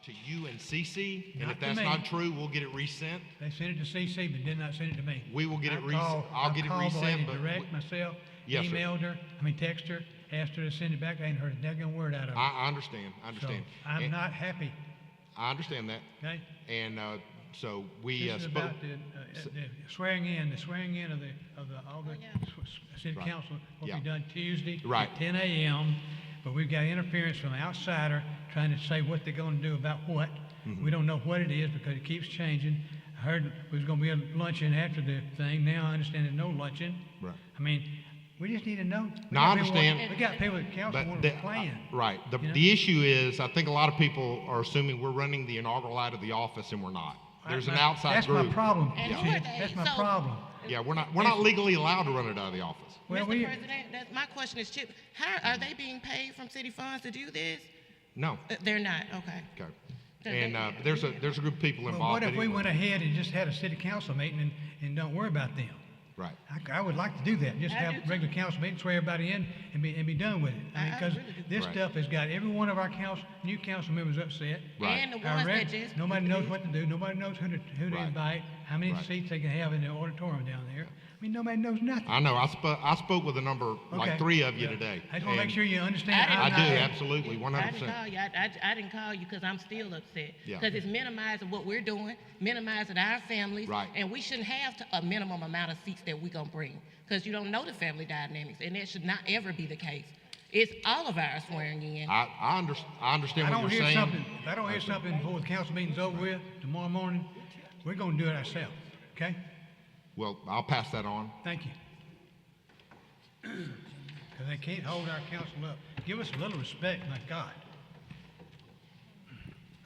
to you and CC, and Not if to that's me. not true, we'll get it resent. They sent it to CC, but did not send it to me. We will get it I'll get it called the lady resent, but direct myself, Yes, sir. emailed her, text her, asked her to send it back. I ain't heard a daggone word out of her. I understand. I So understand. I'm And not happy, I understand that. okay? And so we This is spoke. about the swearing in of all the city Right. council will Yeah. be done Tuesday Right. at 10 a.m. But we've got interference from an outsider trying to say what they're going to do about what. Mm-hmm. We don't know what it is because it keeps changing. I heard there was going to be a luncheon after the thing. Now I understand there's no luncheon. Right. We just need to know. No, I understand. We got people at council But wanting a plan. right. you know? The issue is, I think a lot of people are assuming we're running the inaugural out of the office, and we're not. There's an outside That's group. my problem. And Chief. who are they? That's my So- problem. Yeah, we're not legally allowed to run it out of the office. Well, Mr. President, my question is, Chip, how are they being paid from city funds to do this? No. They're not, okay. Okay. And there's a group of people Well, involved. what if we anyway. went ahead and just had a city council meeting and don't worry about them? Right. I would like to do that, just I have do a too. regular council meeting, swear everybody in, and be done with it. I Because really do. this Right. stuff has got every one of our new council members upset. Right. And the Our ones reg- that just. Nobody knows what to do, nobody knows who to Right. invite, how many Right. seats they can have in the auditorium down there. Nobody knows nothing. I know. I spoke with a number, like Okay. 3 of you Yeah. today. I just want to make and sure you understand. I I didn't do, know. absolutely, I didn't 100%. call you. I didn't call you because I'm still upset. Yeah. Because it's minimizing what we're doing, minimizing our families. Right. And we shouldn't have a minimum amount of seats that we're going to bring because you don't know the family dynamics, and that should not ever be the case. It's all of our swearing in. I understand what you're saying. If I don't hear something before the council meeting's over with tomorrow morning, we're going to do it ourselves, okay? Well, I'll pass that on. Thank you. Because they can't hold our council up. Give us a little respect, my God.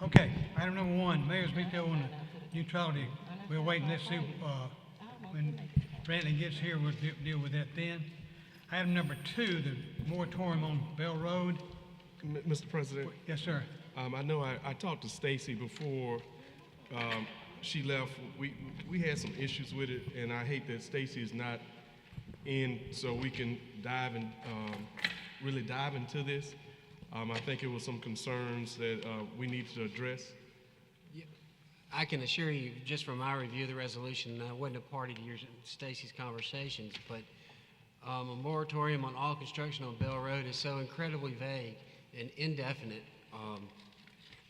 Okay, item number 1, mayor's veto on the neutrality. We're waiting, let's see, when Brantley gets here, we'll deal with that then. Item number 2, the moratorium on Bell Road. Mr. President, Yes, sir. I know I talked to Stacy before she left. We had some issues with it, and I hate that Stacy is not in so we can really dive into this. I think it was some concerns that we needed to address. I can assure you, just from my review of the resolution, I wasn't a party to Stacy's conversations, but a moratorium on all construction on Bell Road is so incredibly vague and indefinite.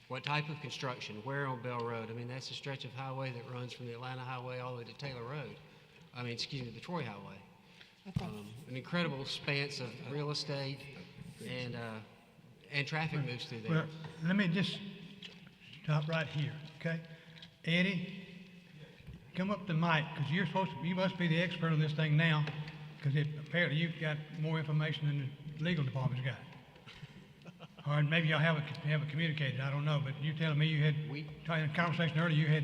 What type of construction? Where on Bell Road? That's a stretch of highway that runs from the Atlanta Highway all the way to Taylor Road. The Troy Highway. An incredible expanse of real estate and traffic moves through there. Well, let me just stop right here, okay? Eddie, come up to mic, because you must be the expert on this thing now, because apparently you've got more information than the legal department's got. Or maybe y'all haven't communicated, I don't know, but you're telling me you had, in a conversation earlier, you had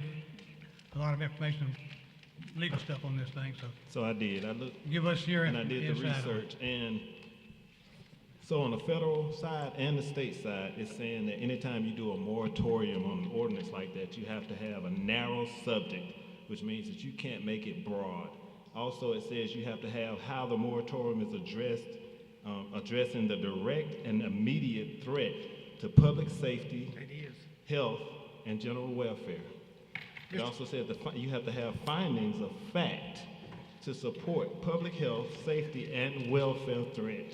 a lot of information on legal stuff on this thing, so So I did. I looked give us your and I did the insight on it. research. And so on the federal side and the state side, it's saying that anytime you do a moratorium on an ordinance like that, you have to have a narrow subject, which means that you can't make it broad. Also, it says you have to have how the moratorium is addressing the direct and immediate threat to public safety, health, and general welfare. It also said you have to have findings of fact to support public health, safety, and welfare threat.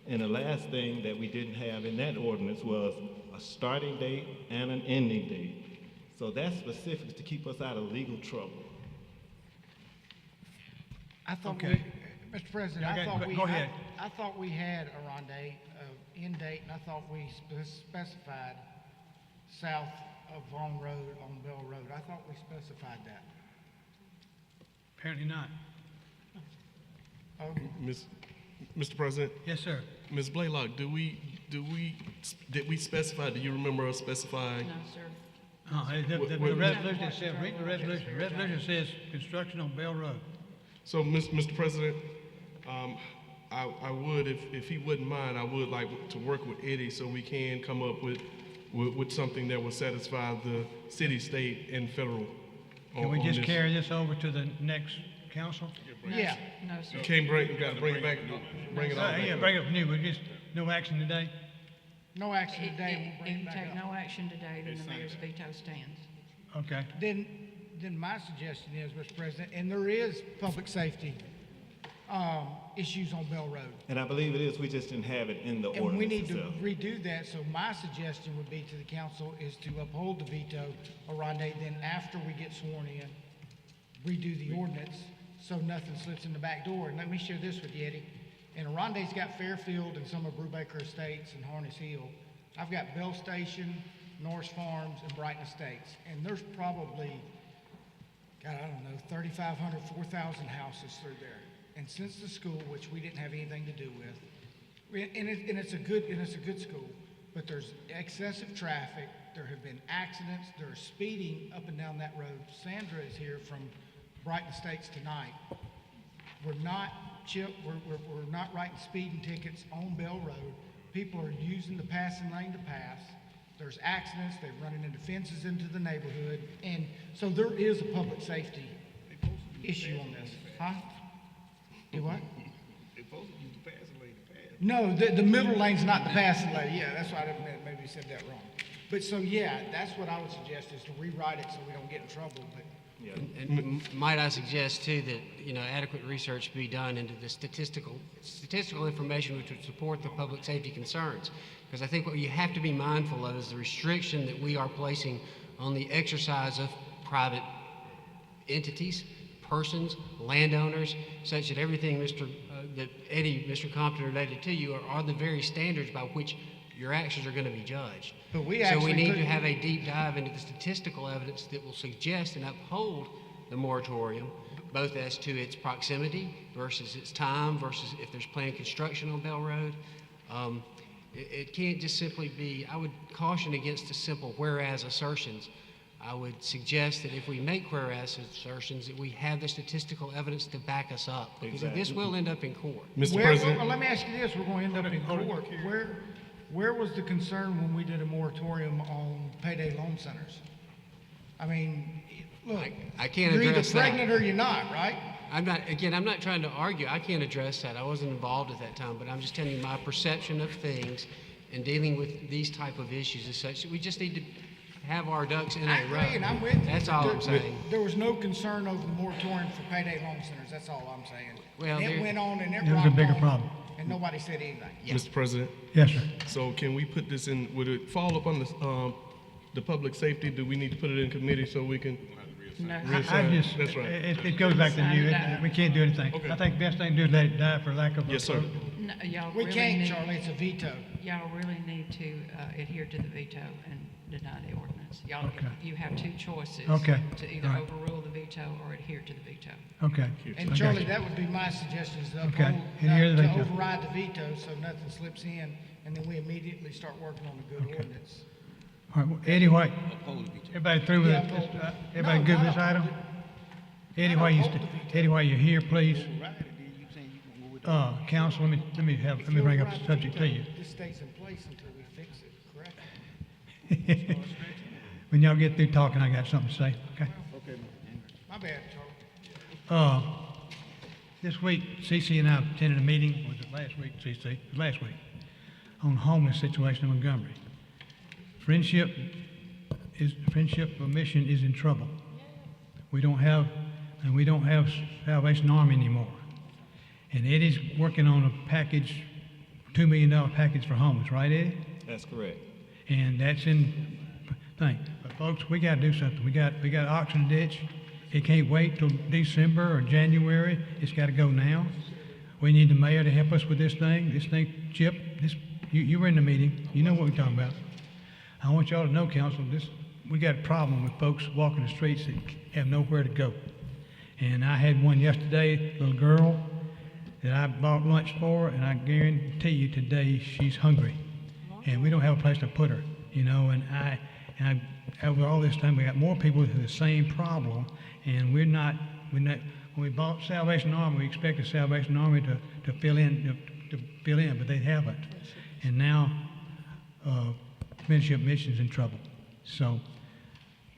And the last thing that we didn't have in that ordinance was a starting date and an ending date. So that's specific to keep us out of legal trouble. I thought Okay. Mr. President, Yeah, go ahead. I thought we had a rendezvous, end date, and I thought we specified south of Vaughan Road on Bell Road. I thought we specified that. Apparently not. Mr. President, Yes, sir. Ms. Blaylock, did we specify? Do you remember us specifying? No, sir. The resolution itself, read the resolution. The resolution says construction on Bell Road. So, Mr. President, I would, if he wouldn't mind, I would like to work with Eddie so we can come up with something that will satisfy the city, state, and federal. Can we on just this. carry this over to the next council? Yeah. No, sir. You can't you gotta bring it back, bring it all back. Yeah, bring it up new, but just no action today? No action today, and we'll bring If it you back take up. no action today, then the mayor's veto stands. Okay. Then my suggestion is, Mr. President, and there is public safety, issues on Bell Road. And I believe it is, we just didn't have it in the And we need ordinance to itself. redo that, so my suggestion would be to the council is to uphold the veto, Aronde, then after we get sworn in, redo the ordinance, so nothing slips in the back door. And let me share this with you, Eddie. And Aronde's got Fairfield and some of Brubaker Estates and Harness Hill. I've got Bell Station, Norris Farms, and Brighton Estates. And there's probably, God, I don't know, 3,500, 4,000 houses through there. And since the school, which we didn't have anything to do with, and it's a good school, but there's excessive traffic, there have been accidents, there's speeding up and down that road. Sandra is here from Brighton Estates tonight. We're not writing speeding tickets on Bell Road. People are using the passing lane to pass. There's accidents, they're running into fences into the neighborhood, and so there is a public safety issue on this. Huh? Do what? No, the middle lane's not the passing lane. Yeah, that's why I maybe said that wrong. But so, yeah, that's what I would suggest is to rewrite it so we don't get in trouble, but. And might I suggest too that, adequate research be done into the statistical information which would support the public safety concerns. Because I think what you have to be mindful of is the restriction that we are placing on the exercise of private entities, persons, landowners, such that everything that Mr. Compton related to you are the very standards by which your actions are going to be judged. But we So we actually need put- to have a deep dive into the statistical evidence that will suggest and uphold the moratorium, both as to its proximity versus its time versus if there's planned construction on Bell Road. It can't just simply be, I would caution against the simple whereas assertions. I would suggest that if we make whereas assertions, that we have the statistical evidence to back us up. Because this will end up in court. Mr. President, Well, let me ask you this, we're going to end up in court. Where was the concern when we did a moratorium on payday loan centers? I mean, look. I can't You're either address that. pregnant or you're not, right? I'm not trying to argue. I can't address that. I wasn't involved at that time, but I'm just telling you my perception of things and dealing with these type of issues is such that we just need to have our ducks in I a row. agree, and I'm with you. That's all I'm saying. There was no concern over the moratorium for payday loan centers, that's all I'm saying. Well, And it there- went on and it There was a rocked bigger on, problem. and nobody said anything. Mr. President, Yes, sir. so can we put this in, would it fall upon the public safety? Do we need to put it in committee so we can? No, I just, That's right. it goes back to you. We can't do anything. Okay. I think best thing to do is let it die for lack of. a Yes, sir. vote. no, y'all We really can't, need, Charlie, it's a veto. y'all really need to adhere to the veto and deny the ordinance. Y'all, Okay. you have two choices. Okay. To either All right. overrule the veto or adhere to the veto. Okay. And I got Charlie, you. that would be my suggestion, is to Okay. uphold, And here's the to veto. override the veto so nothing slips in, and then we immediately start working on a good ordinance. All right, well, Eddie White, everybody through with Yeah, it? uphold. Everybody No, good with not this item? uphold Eddie, while you're here, please. Council, let me bring up the subject to you. This stays in place until we fix it, correct? When y'all get through talking, I got something to say, okay? My bad, Charlie. This week, CC and I attended a meeting, was it last week, CC? It was last week, on homeless situation in Montgomery. Friendship Mission is in trouble. We don't have Salvation Army anymore. And Eddie's working on a package, $2 million package for homeless, right, Eddie? That's correct. And that's in thing. But folks, we gotta do something. We got Oxen Ditch. It can't wait till December or January. It's gotta go now. We need the mayor to help us with this thing. Chip, you were in the meeting. You know what we're talking about. I want y'all to know, council, we got a problem with folks walking the streets that have nowhere to go. And I had one yesterday, little girl that I bought lunch for, and I guarantee you today she's hungry. And we don't have a place to put her, and over all this time, we got more people with the same problem, and we're not, when we bought Salvation Army, we expected Salvation Army to fill in, but they haven't. And now, Friendship Mission's in trouble. So,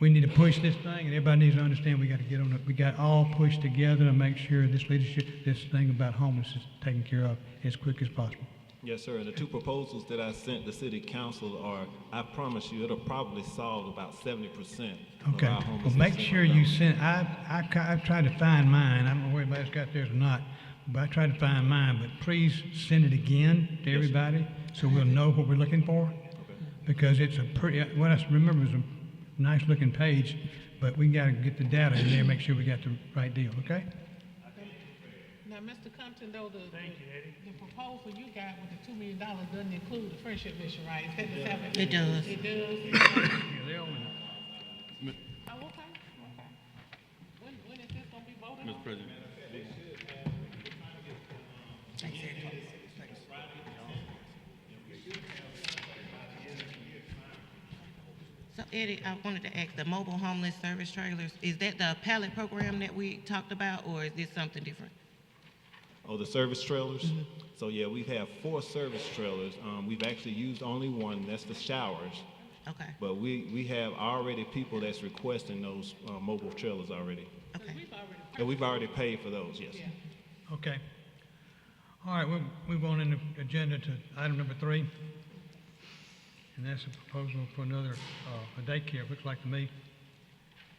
we need to push this thing, and everybody needs to understand we got to get on it. We got all pushed together to make sure this leadership, this thing about homeless is taken care of as quick as possible. Yes, sir. And the two proposals that I sent the city council are, I promise you, it'll probably solve about 70% of Okay, our well, homelessness. make in sure you Montgomery. send, I've tried to find mine, I don't know where everybody's got theirs or not, but I tried to find mine, but please send it again to everybody, so we'll know what we're looking for. Because it's a pretty, what I remember was a nice looking page, but we gotta get the data in there, make sure we got the right deal, okay? Now, Mr. Compton, though, the proposal you got with the $2 million doesn't include the friendship mission, right? Is that the seven? It does. It does? Yeah, they all in it. Oh, okay, okay. When is this gonna be voted on? Mr. President. So Eddie, I wanted to ask, the mobile homeless service trailers, is that the pallet program that we talked about, or is this something different? Oh, the service trailers? So yeah, we have 4 service trailers. We've actually used only one, that's the showers. Okay, But we have already people that's requesting those mobile trailers already. okay. And we've already paid for those, yes. Okay. All right, we'll move on in the agenda to item number 3. And that's a proposal for another, a daycare, looks like to me.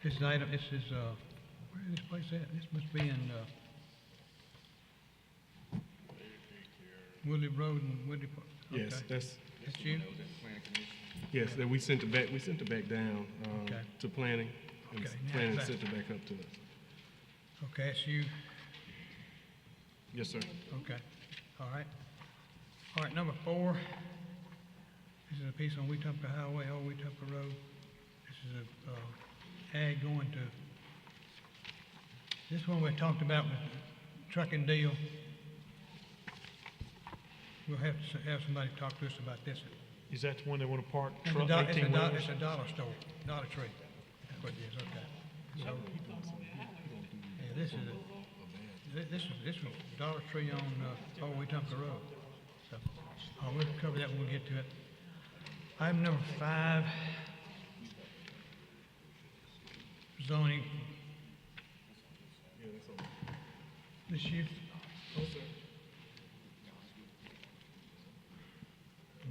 This is item, this is, where is this place at? This must be in, Woodley Road and Woodley Park. Yes, Okay. that's, That's you? yes, that we sent it back down, Okay. to planning. And Okay, now planning it's sent it back up to us. Okay, that's you. Yes, sir. Okay, all right. All right, number 4. This is a piece on Wetumpka Highway, Old Wetumpka Road. This is a, ag going to, this one we talked about with the trucking deal. We'll have to have somebody talk to us about this. Is that the one they want to park It's a truck, dollar, 18 wheelers? it's a dollar store, Dollar Tree. That's what it is, okay. So, yeah, this is this was Dollar Tree on, Old Wetumpka Road. So, we'll cover that when we get to it. Item number 5. Zoning. This you?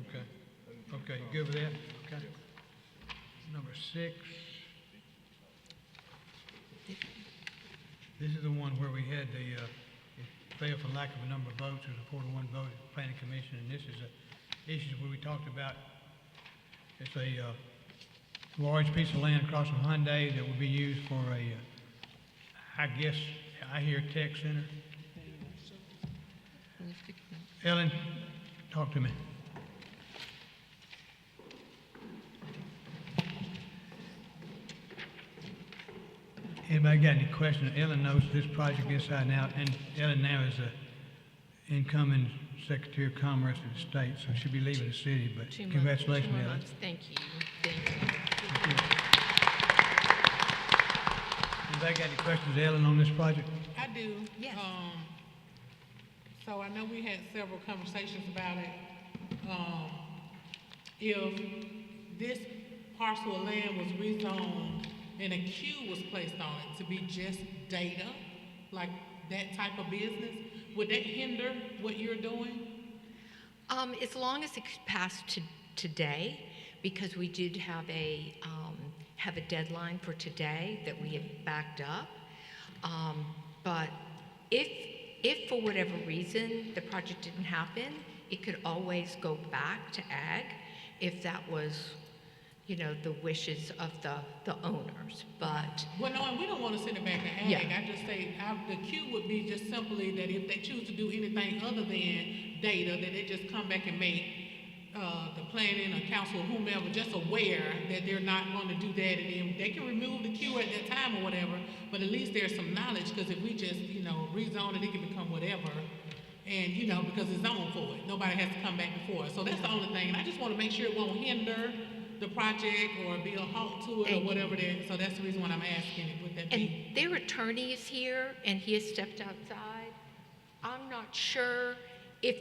Okay. Okay, you good with that? Okay. Number 6. This is the one where we had the, it failed for lack of a number of votes. It was a 4-to-1 vote at the planning commission, and this is a issue where we talked about, it's a, large piece of land across from Hyundai that will be used for a, I guess, I hear tech center. Ellen, talk to me. Anybody got any questions? Ellen knows this project inside and out, and Ellen now is the incoming Secretary of Commerce of the state, so she'll be leaving the city, but 2 months. congratulations, 2 Ellen. months. Thank you. Thank you. Anybody got any questions, Ellen, on this project? I do. Yes. So I know we had several conversations about it. If this parcel of land was rezoned and a queue was placed on it to be just data, like that type of business, would that hinder what you're doing? As long as it's passed today, because we did have a deadline for today that we had backed up. But if for whatever reason the project didn't happen, it could always go back to ag if that was, the wishes of the owners, but. Well, no, and we don't want to send it back to ag. Yeah. I just say, the queue would be just simply that if they choose to do anything other than data, that they just come back and make the planning or council or whomever just aware that they're not going to do that, and then they can remove the queue at that time or whatever, but at least there's some knowledge, because if we just, rezone it, it can become whatever, and, because it's zoned for it. Nobody has to come back before. So that's the only thing, and I just want to make sure it won't hinder the project or be a halt to it or whatever that, so that's the reason why I'm asking it, would that be? And their attorney is here, and he has stepped outside. I'm not sure if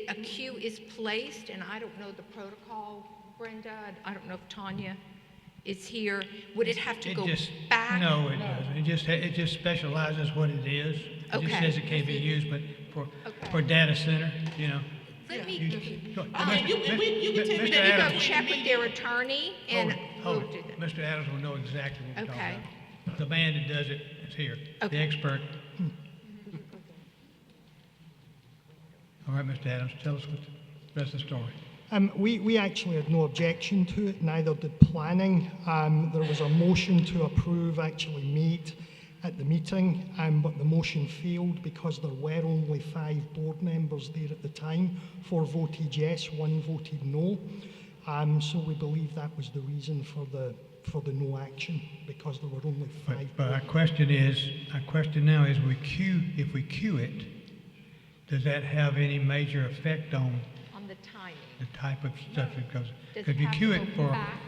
a queue is placed, and I don't know the protocol, Brenda, I don't know if Tanya is here, would it have to go back? No, it doesn't. It just specializes what it is. It just Okay. says it can't be used, but for data center, Let me, You Go- can tell Mr. me let me Adams. go check with their attorney and Hold we'll it. do that. Mr. Adams will know exactly what we're talking Okay. about. The man that does it is here, the Okay. expert. All right, Mr. Adams, tell us what the rest of the story. We actually had no objection to it, neither did planning. There was a motion to approve actually made at the meeting, but the motion failed because there were only 5 board members there at the time. 4 voted yes, 1 voted no. So we believe that was the reason for the no action, because there were only 5. But our question now is, if we queue it, does that have any major effect on On the timing. the type of stuff that goes? Does Because it if you have queue to it go for back?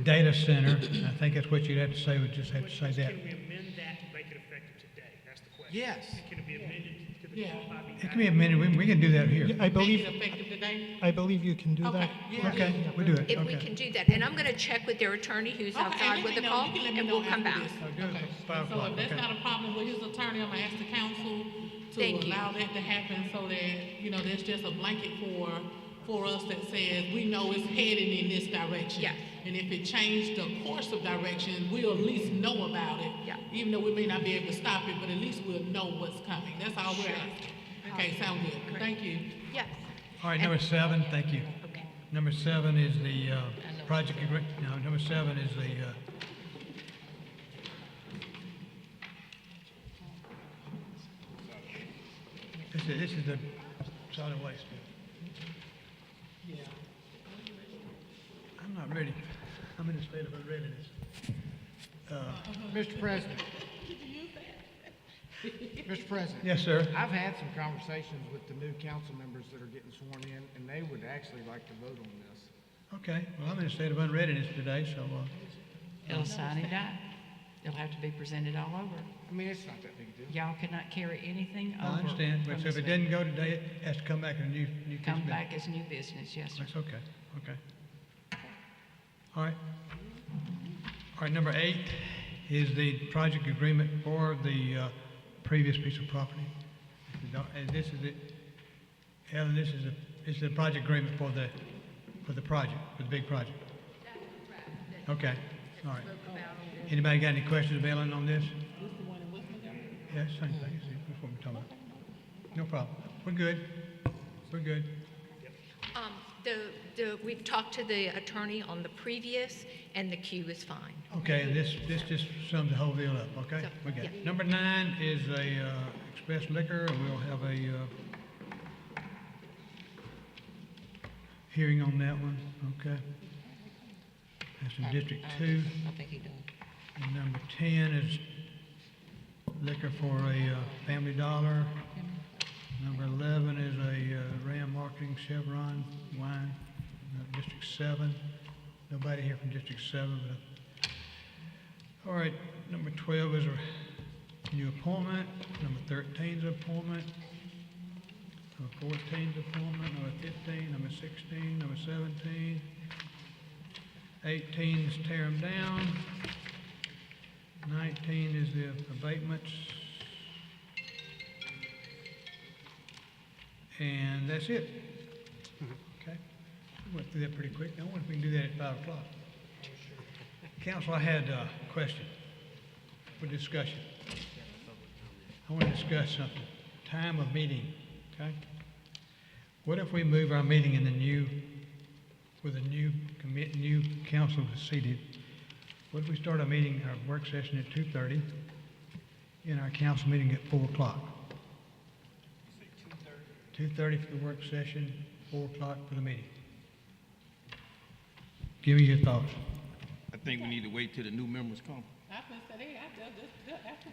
data center, I think that's what you'd have to say, would just have to say that. Can we amend that to make it effective today? That's the question. Yes. Can it be amended to the Yeah. 12 by It can be amended, we can do that here. I Make believe, it effective today? I believe you can do Okay, that. yeah. Okay, we'll do it, If we okay. can do that, and I'm gonna check with their attorney who's Okay, outside and with let the me know. call, You can let me and know we'll come after back. this. I'll do it Okay. for 5 So o'clock, if that's okay. not a problem with his attorney, I'm gonna ask the council to Thank you. allow that to happen so that, there's just a blanket for us that says, we know it's heading in this direction. Yes. And if it changed the course of direction, we'll at least know about it. Yeah. Even though we may not be able to stop it, but at least we'll know what's coming. That's all we're asking. Okay, sound good. Thank you. Yes, All right, number 7, thank you. okay. Number 7 is the project agreement, no, number 7 is the, this is the solid waste. I'm not ready. I'm in a state of unreadiness. Mr. President. Mr. President. Yes, sir. I've had some conversations with the new council members that are getting sworn in, and they would actually like to vote on this. Okay, well, I'm in a state of unreadiness today, so, It'll sign it out. It'll have to be presented all over. I mean, it's not that big a deal. Y'all cannot carry anything over. I understand, but from so if this it doesn't go today, it has to come back in a new piece of Come business. back as new business, yes, sir. That's okay, okay. All right. All right, number 8 is the project agreement for the previous piece of property. And this is it. Ellen, this is the project agreement for the project, for the big project. Okay, all right. Anybody got any questions of Ellen on this? Yeah, same thing, see, that's what we're talking about. No problem. We're good. We're good. We've talked to the attorney on the previous, and the queue is fine. Okay, and this just sums the whole deal up, okay? So, We got it. yeah. Number 9 is a express liquor, and we'll have a hearing on that one, okay? That's in District 2. I think he doing. And number 10 is liquor for a Family Dollar. Number 11 is a Ram Marketing Chevron wine, District 7. Nobody here from District 7, but, all right, number 12 is a new appointment. Number 13 is an appointment. Number 14 is appointment. Number 15, number 16, number 17. 18 is tear them down. 19 is the abatements. And that's it. Okay? We went through that pretty quick. I wonder if we can do that at 5 o'clock. Council, I had a question for discussion. I want to discuss something. Time of meeting, okay? What if we move our meeting in the with a new council seated? What if we start our meeting, our work session at 2:30, and our council meeting at 4 o'clock? 2:30 for the work session, 4 o'clock for the meeting. Give me your thoughts. I think we need to wait till the new members come.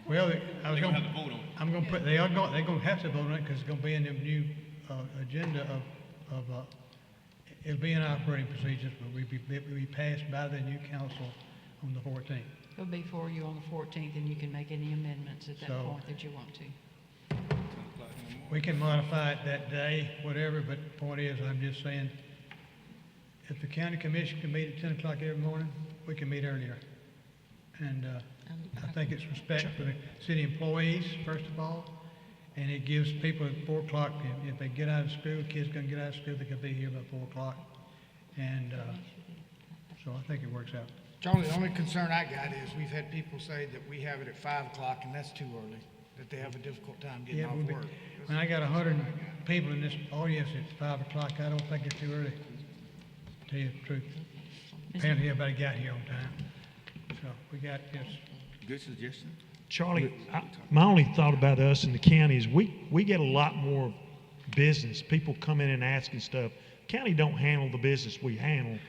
Well, I was They going gonna have to vote on it. I'm going to put, they're going to have to vote on it because it's going to be in the new agenda it'll be in our operating procedures, but we'll be passed by the new council on the 14th. It'll be for you on the 14th, and you can make any amendments at that So- point that you want to. We can modify it that day, whatever, but the point is, I'm just saying, if the county commission can meet at 10 o'clock every morning, we can meet earlier. And I think it's respect for the city employees, first of all, And it gives people at 4 o'clock, if they get out of school, kids gonna get out of school, they can be here by 4 o'clock. And, so I think it works out. Charlie, the only concern I got is we've had people say that we have it at 5 o'clock and that's too early, that they have a difficult time getting Yeah, off work. when I got 100 people in this audience at 5 o'clock, I don't think it's too early, to tell you the truth. Apparently, everybody got here on time. So we got this. Good suggestion. Charlie, my only thought about us in the county is we get a lot more business, people come in and asking stuff. County don't handle the business we handle.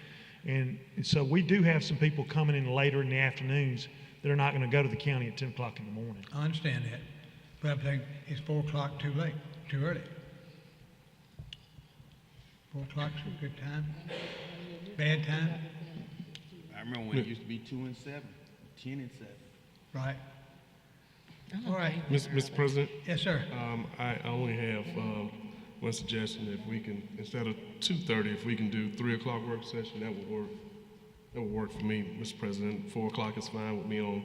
And so we do have some people coming in later in the afternoons that are not going to go to the county at 10 o'clock in the morning. I understand that, but I'm saying, is 4 o'clock too late, too early? 4 o'clock's a good time? Bad time? I remember when it used to be 2 and 7, 10 and 7. Right. All right. Mr. President? Yes, sir. I only have one suggestion. If we can, instead of 2:30, if we can do 3 o'clock work session, that would work. That would work for me, Mr. President. 4 o'clock is fine with me on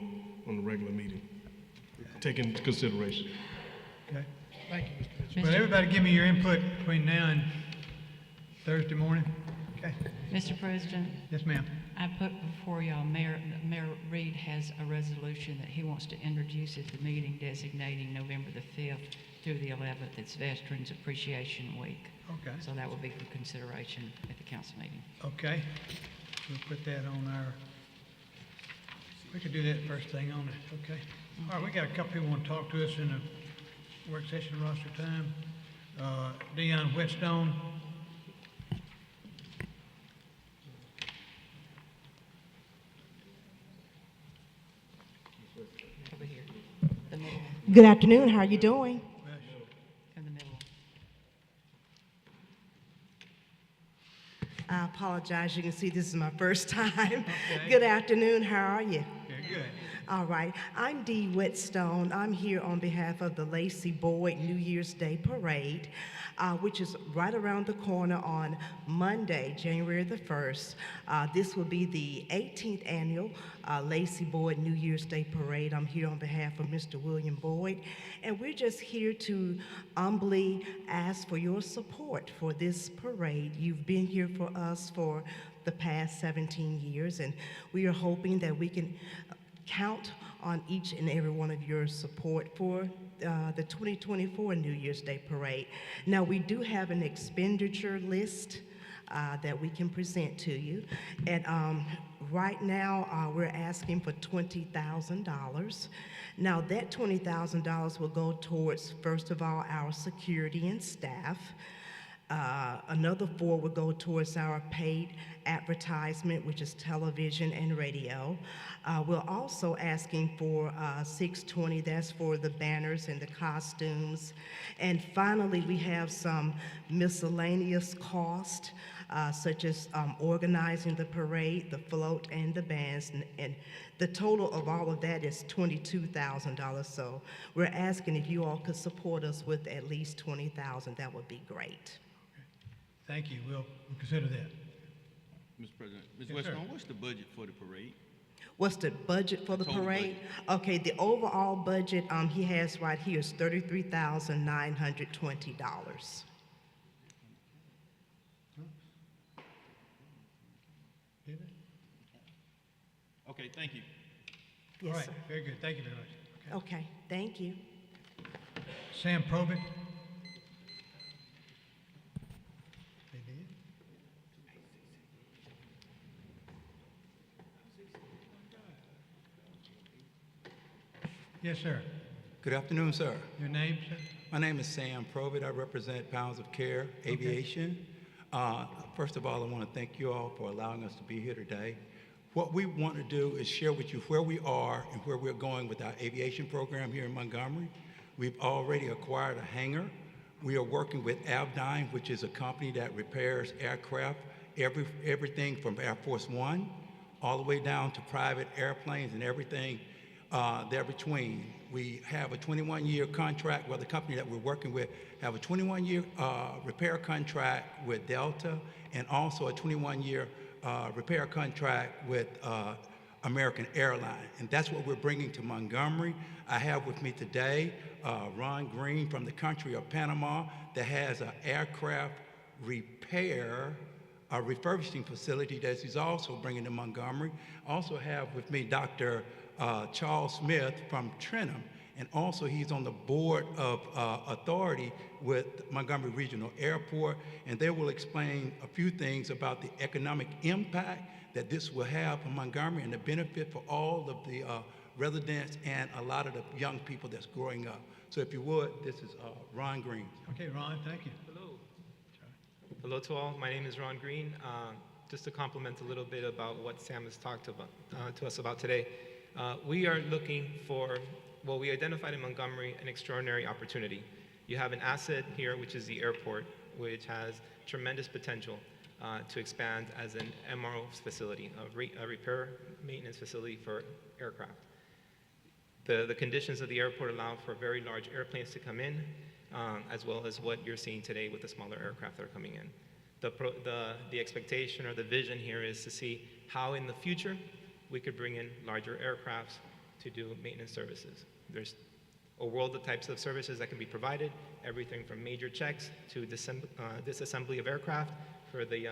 the regular meeting. Take into consideration. Okay. Thank you, Mr. Mitchell. Well, everybody give me your input between now and Thursday morning. Okay. Mr. President, Yes, ma'am. I put before y'all, Mayor Reed has a resolution that he wants to introduce at the meeting designating November the 5th through the 11th. It's Veterans Appreciation Week. Okay. So that will be for consideration at the council meeting. Okay. We'll put that on our, we could do that first thing on it, okay? All right, we got a couple people want to talk to us in the work session roster time. Dion Whetstone. Over here, the middle one, Good afternoon. How are you doing? in the middle. I apologize. You can see this is my first time. Okay. Good afternoon. How are you? Very good. All right. I'm Dee Whetstone. I'm here on behalf of the Lacey Boyd New Year's Day Parade, which is right around the corner on Monday, January the 1st. This will be the 18th annual Lacey Boyd New Year's Day Parade. I'm here on behalf of Mr. William Boyd, and we're just here to humbly ask for your support for this parade. You've been here for us for the past 17 years, and we are hoping that we can count on each and every one of your support for the 2024 New Year's Day Parade. Now, we do have an expenditure list that we can present to you. And right now, we're asking for $20,000. Now, that $20,000 will go towards, first of all, our security and staff. Another $4 will go towards our paid advertisement, which is television and radio. We're also asking for $620. That's for the banners and the costumes. And finally, we have some miscellaneous cost, such as organizing the parade, the float, and the bands. And the total of all of that is $22,000. So we're asking if you all could support us with at least $20,000. That would be great. Thank you. We'll consider that. Mr. President, Ms. Yes, Weststone, sir. what's the budget for the parade? What's the budget for the Total parade? budget. Okay, the overall budget he has right here is $33,920. Okay, thank you. All Yes, right, sir. very good. Thank you very much. Okay. Okay, thank you. Sam Probit. They did? Yes, sir. Good afternoon, sir. Your name, sir? My name is Sam Probit. I represent Pounds of Care Aviation. First of all, I want to thank you all for allowing us to be here today. What we want to do is share with you where we are and where we're going with our aviation program here in Montgomery. We've already acquired a hangar. We are working with Avdyne, which is a company that repairs aircraft, everything from Air Force One all the way down to private airplanes and everything there between. We have a 21-year contract, well, the company that we're working with have a 21-year repair contract with Delta and also a 21-year repair contract with American airline. And that's what we're bringing to Montgomery. I have with me today Ron Green from the country of Panama that has an aircraft refurbishing facility that he's also bringing to Montgomery. Also have with me Dr. Charles Smith from Trenum, and also he's on the board of authority with Montgomery Regional Airport, and they will explain a few things about the economic impact that this will have on Montgomery and the benefit for all of the residents and a lot of the young people that's growing up. So if you would, this is Ron Green. Okay, Ron, thank you. Hello. Hello to all. My name is Ron Green. Just to compliment a little bit about what Sam has talked about to us about today. We are looking for, well, we identified in Montgomery an extraordinary opportunity. You have an asset here, which is the airport, which has tremendous potential to expand as an MRO facility, a repair maintenance facility for aircraft. The conditions of the airport allow for very large airplanes to come in, as well as what you're seeing today with the smaller aircraft that are coming in. The expectation or the vision here is to see how in the future we could bring in larger aircrafts to do maintenance services. There's a world of types of services that can be provided, everything from major checks to disassembly of aircraft for the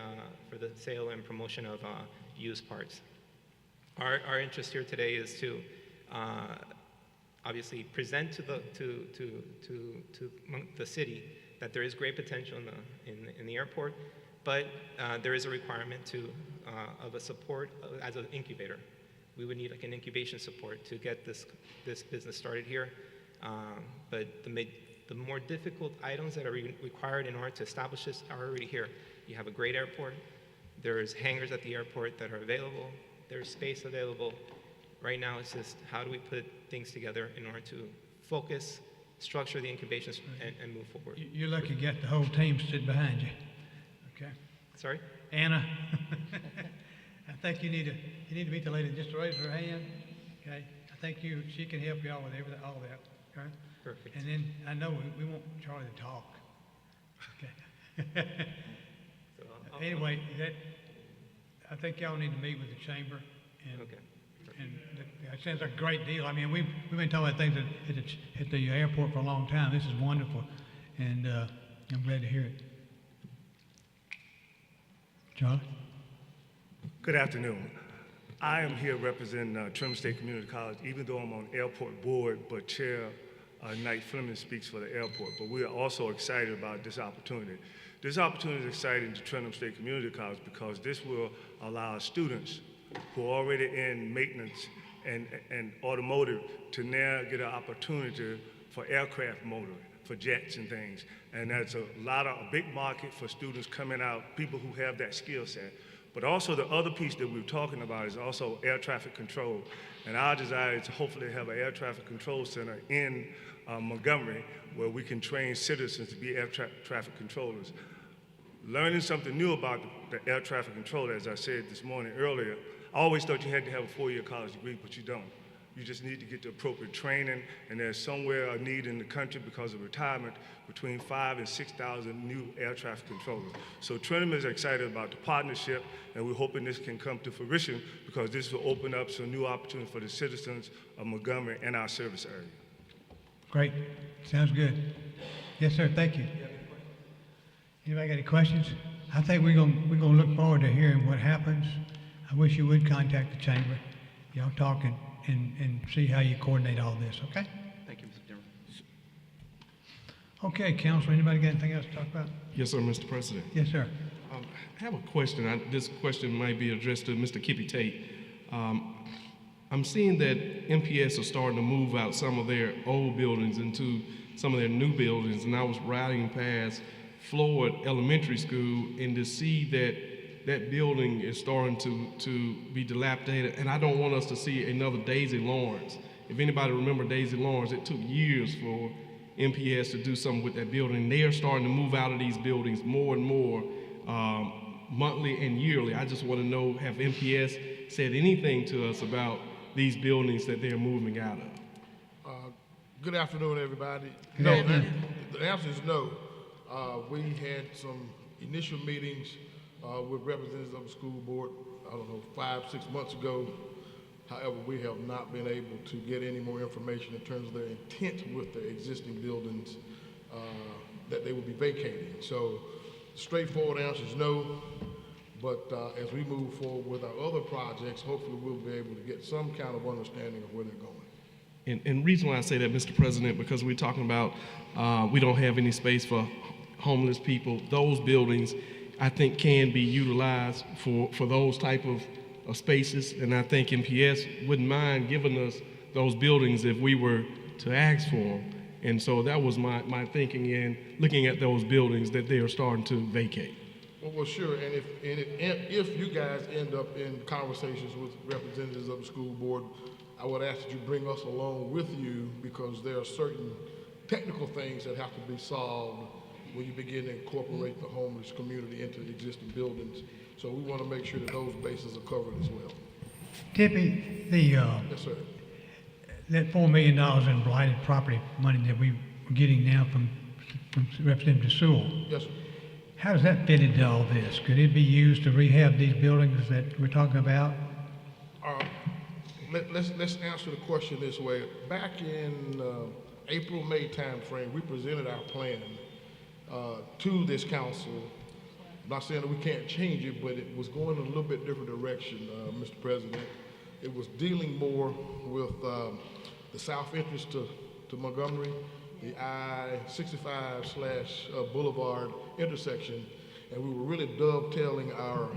sale and promotion of used parts. Our interest here today is to obviously present to the city that there is great potential in the airport, but there is a requirement of a support as an incubator. We would need like an incubation support to get this business started here. But the more difficult items that are required in order to establish this are already here. You have a great airport. There's hangars at the airport that are available. There's space available. Right now, it's just how do we put things together in order to focus, structure the incubation, and move forward. You're lucky you got the whole team sitting behind you. Okay. Sorry? Anna, I think you need to meet the lady. Just raise her hand. Okay. I think she can help you all with all that. Okay. Perfect. And then I know we want Charlie to talk. Okay. Anyway, I think y'all need to meet with the chamber. And, okay. And it sounds like a great deal. I mean, we've been talking about things at the airport for a long time. This is wonderful, and I'm glad to hear it. Charlie? Good afternoon. I am here representing Trim State Community College, even though I'm on airport board, but Chair Knight Fleming speaks for the airport. But we are also excited about this opportunity. This opportunity is exciting to Trim State Community College because this will allow students who are already in maintenance and automotive to now get an opportunity for aircraft motoring, for jets and things. And that's a big market for students coming out, people who have that skill set. But also the other piece that we're talking about is also air traffic control. And our desire is to hopefully have an air traffic control center in Montgomery where we can train citizens to be air traffic controllers. Learning something new about the air traffic controller, as I said this morning earlier, I always thought you had to have a 4-year college degree, but you don't. You just need to get the appropriate training, and there's somewhere a need in the country because of retirement between 5,000 and 6,000 new air traffic controllers. So Trenum is excited about the partnership, and we're hoping this can come to fruition because this will open up some new opportunities for the citizens of Montgomery and our service area. Great. Sounds good. Yes, sir. Thank you. Anybody got any questions? I think we're gonna look forward to hearing what happens. I wish you would contact the chamber. Y'all talk and see how you coordinate all this, okay? Thank you, Mr. Chairman. Okay, Councillor, anybody got anything else to talk about? Yes, sir, Mr. President. Yes, sir. I have a question. This question might be addressed to Mr. Kippy Tate. I'm seeing that MPS are starting to move out some of their old buildings into some of their new buildings, and I was riding past Floyd Elementary School and to see that building is starting to be dilapidated, and I don't want us to see another Daisy Lawrence. If anybody remember Daisy Lawrence, it took years for MPS to do something with that building. They are starting to move out of these buildings more and more monthly and yearly. I just want to know, have MPS said anything to us about these buildings that they're moving out of? Good afternoon, everybody. Good No, afternoon. the answer is no. We had some initial meetings with representatives of the school board, I don't know, 5-6 months ago. However, we have not been able to get any more information in terms of their intent with the existing buildings that they will be vacating. So straightforward answer is no, but as we move forward with our other projects, hopefully we'll be able to get some kind of understanding of where they're going. And reason why I say that, Mr. President, because we're talking about we don't have any space for homeless people. Those buildings, I think, can be utilized for those type of spaces, and I think MPS wouldn't mind giving us those buildings if we were to ask for them. And so that was my thinking in looking at those buildings that they are starting to vacate. Well, sure, and if you guys end up in conversations with representatives of the school board, I would ask that you bring us along with you, because there are certain technical things that have to be solved when you begin to incorporate the homeless community into the existing buildings. So we want to make sure that those bases are covered as well. Tippy, Yes, sir. that $4 million in blighted property money that we're getting now from Representative Sewell. Yes, sir. How does that fit into all this? Could it be used to rehab these buildings that we're talking about? Let's answer the question this way. Back in April, May timeframe, we presented our plan to this council. I'm not saying that we can't change it, but it was going in a little bit different direction, Mr. President. It was dealing more with the south entrance to Montgomery, the I-65/Boulevard intersection, and we were really dovetailing our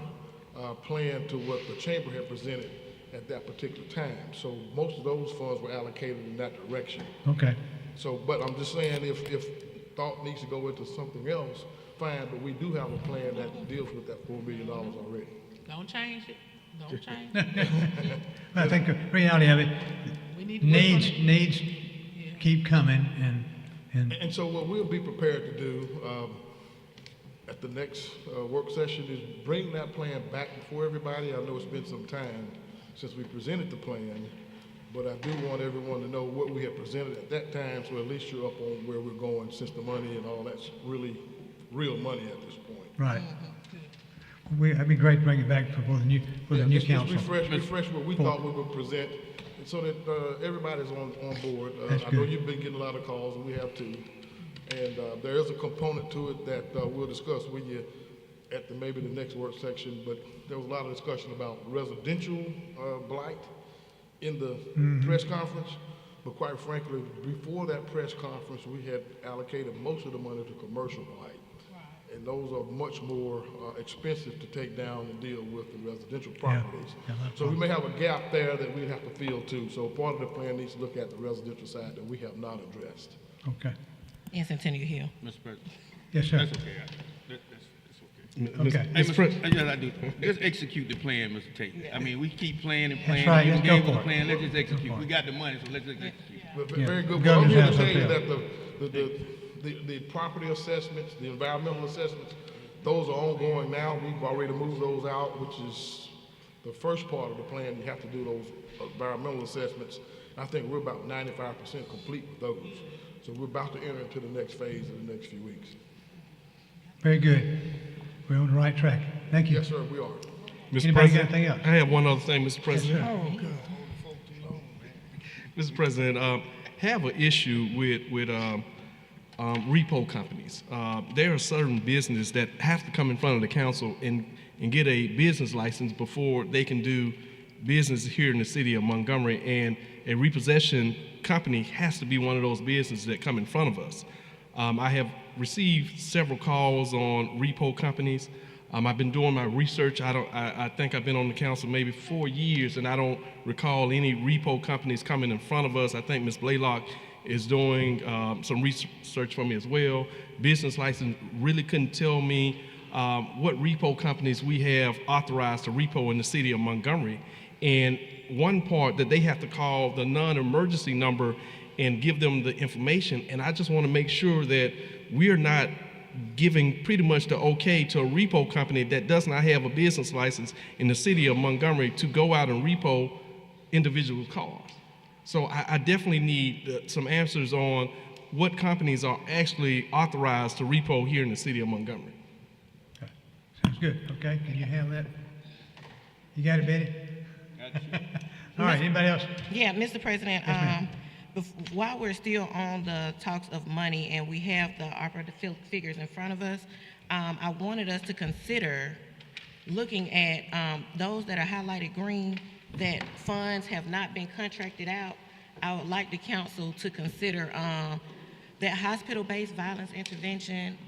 plan to what the chamber had presented at that particular time. So most of those funds were allocated in that direction. Okay. So, but I'm just saying, if thought needs to go into something else, fine, but we do have a plan that deals with that $4 million already. Don't change it. Don't change it. I think the reality of it, We need to work on it. needs keep coming, And so what we'll be prepared to do at the next work session is bring that plan back before everybody. I know it's been some time since we presented the plan, but I do want everyone to know what we had presented at that time, so at least you're up on where we're going, since the money and all that's really real money at this point. right. That'd be great to bring it back for the new Just council. refresh what we thought we would present, so that everybody's on board. That's I know good. you've been getting a lot of calls, and we have too. And there is a component to it that we'll discuss with you at maybe the next work section, but there was a lot of discussion about residential blight in the press conference. But quite frankly, before that press conference, we had allocated most of the money to commercial blight. And those are much more expensive to take down and deal with the residential properties. So we may have a gap there that we'd have to fill too. So part of the plan needs to look at the residential side that we have not addressed. Okay. And Centennial Hill. Mr. President. Yes, sir. That's okay. That's okay. Okay. Hey, Mr. President, yes, I do. Let's execute the plan, Mr. Tate. I mean, we keep playing and playing. right. You Let's gave go us a for it. plan. Let's just execute. We got the money, so let's just execute. Very good. Well, I'm Governor's here to House tell you Hotel. that the property assessments, the environmental assessments, those are ongoing now. We've already moved those out, which is the first part of the plan. You have to do those environmental assessments. I think we're about 95% complete with those. So we're about to enter into the next phase in the next few weeks. Very good. We're on the right track. Thank you. Yes, sir, we are. Mr. Anybody got President, anything else? I have one other thing, Mr. President. Oh, God. Mr. President, have an issue with repo companies. There are certain businesses that have to come in front of the council and get a business license before they can do business here in the city of Montgomery, and a repossession company has to be one of those businesses that come in front of us. I have received several calls on repo companies. I've been doing my research. I think I've been on the council maybe 4 years, and I don't recall any repo companies coming in front of us. I think Ms. Blaylock is doing some research for me as well. Business license really couldn't tell me what repo companies we have authorized to repo in the city of Montgomery. And one part that they have to call the non-emergency number and give them the information. And I just want to make sure that we're not giving pretty much the okay to a repo company that does not have a business license in the city of Montgomery to go out and repo individual cars. So I definitely need some answers on what companies are actually authorized to repo here in the city of Montgomery. Okay. Sounds good. Okay, can you handle that? You got it, Betty? All right, anybody else? Yeah, Mr. President, while we're still on the talks of money and we have the operative figures in front of us, I wanted us to consider looking at those that are highlighted green, that funds have not been contracted out. I would like the council to consider that hospital-based violence intervention.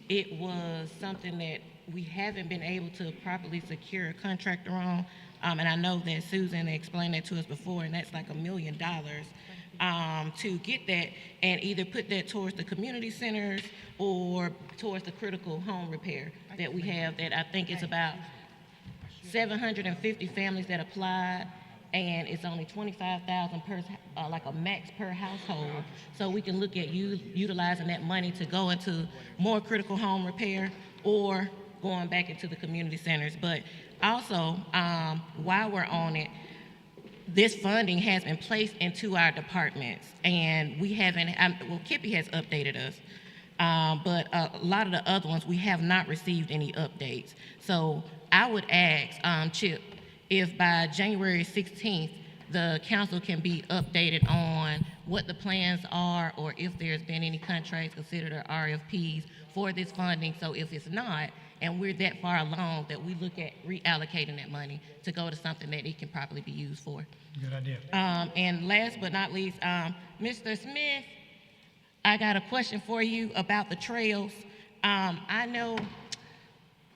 It was something that we haven't been able to properly secure a contractor on. And I know that Susan explained that to us before, and that's like $1 million to get that and either put that towards the community centers or towards the critical home repair that we have, that I think it's about 750 families that applied, and it's only 25,000 per, like a max per household. So we can look at utilizing that money to go into more critical home repair or going back into the community centers. But also, while we're on it, this funding has been placed into our departments, and we haven't, well, Kippy has updated us, but a lot of the other ones, we have not received any updates. So I would ask, Chip, if by January 16th, the council can be updated on what the plans are, or if there's been any contracts considered or RFPs for this funding. So if it's not, and we're that far along, that we look at reallocating that money to go to something that it can properly be used for. Good idea. And last but not least, Mr. Smith, I got a question for you about the trails. I know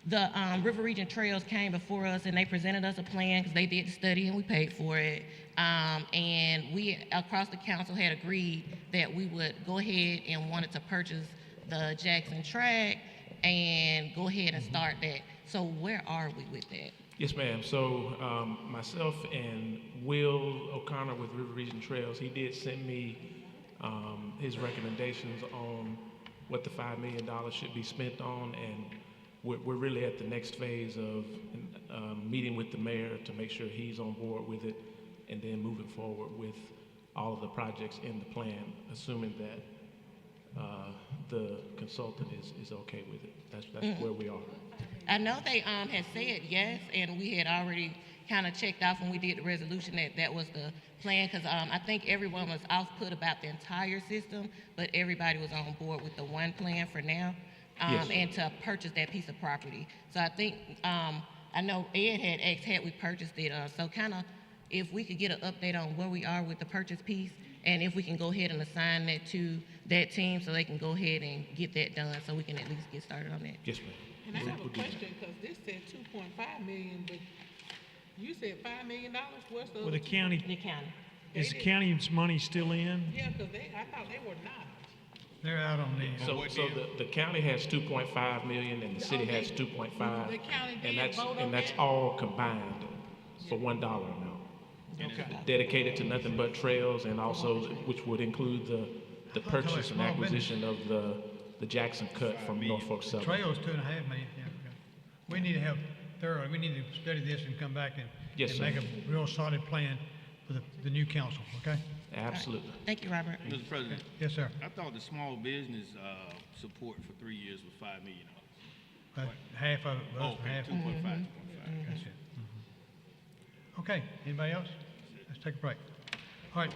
the River Region Trails came before us and they presented us a plan because they did the study and we paid for it. And we, across the council, had agreed that we would go ahead and wanted to purchase the Jackson track and go ahead and start that. So where are we with that? Yes, ma'am. So myself and Will O'Connor with River Region Trails, he did send me his recommendations on what the $5 million should be spent on, and we're really at the next phase of meeting with the mayor to make sure he's on board with it, and then moving forward with all of the projects in the plan, assuming that the consultant is okay with it. That's where we are. I know they had said yes, and we had already kind of checked off when we did the resolution that that was the plan, because I think everyone was off-put about the entire system, but everybody was on board with the one plan for now, Yes. and to purchase that piece of property. So I think, I know Ed had asked, had we purchased it, so kind of if we could get an update on where we are with the purchase piece, and if we can go ahead and assign that to that team so they can go ahead and get that done, so we can at least get started on that. Yes, ma'am. And I have a question, because this said 2.5 million, but you said $5 million, what's the Well, other the county, The county. is the county's money still in? Yeah, because I thought they were not. They're out on these. So the county has 2.5 million and the city has 2.5, The county and did vote on that's that? all combined for $1 amount. Okay. Dedicated to nothing but trails, and also which would include the purchase and acquisition of the Jackson Cut from Norfolk Southern. Trails, $2.5 million, yeah. Okay. We need to have thorough, we need to study this and come back and, Yes, and sir. make a real solid plan for the new council, okay? Absolutely. Thank you, Robert. Mr. President. Yes, sir. I thought the small business support for 3 years was $5 million. Half of it, Oh, was okay, half. 2.5, 2.5. That's it. Okay, anybody else? Let's take a break. All right,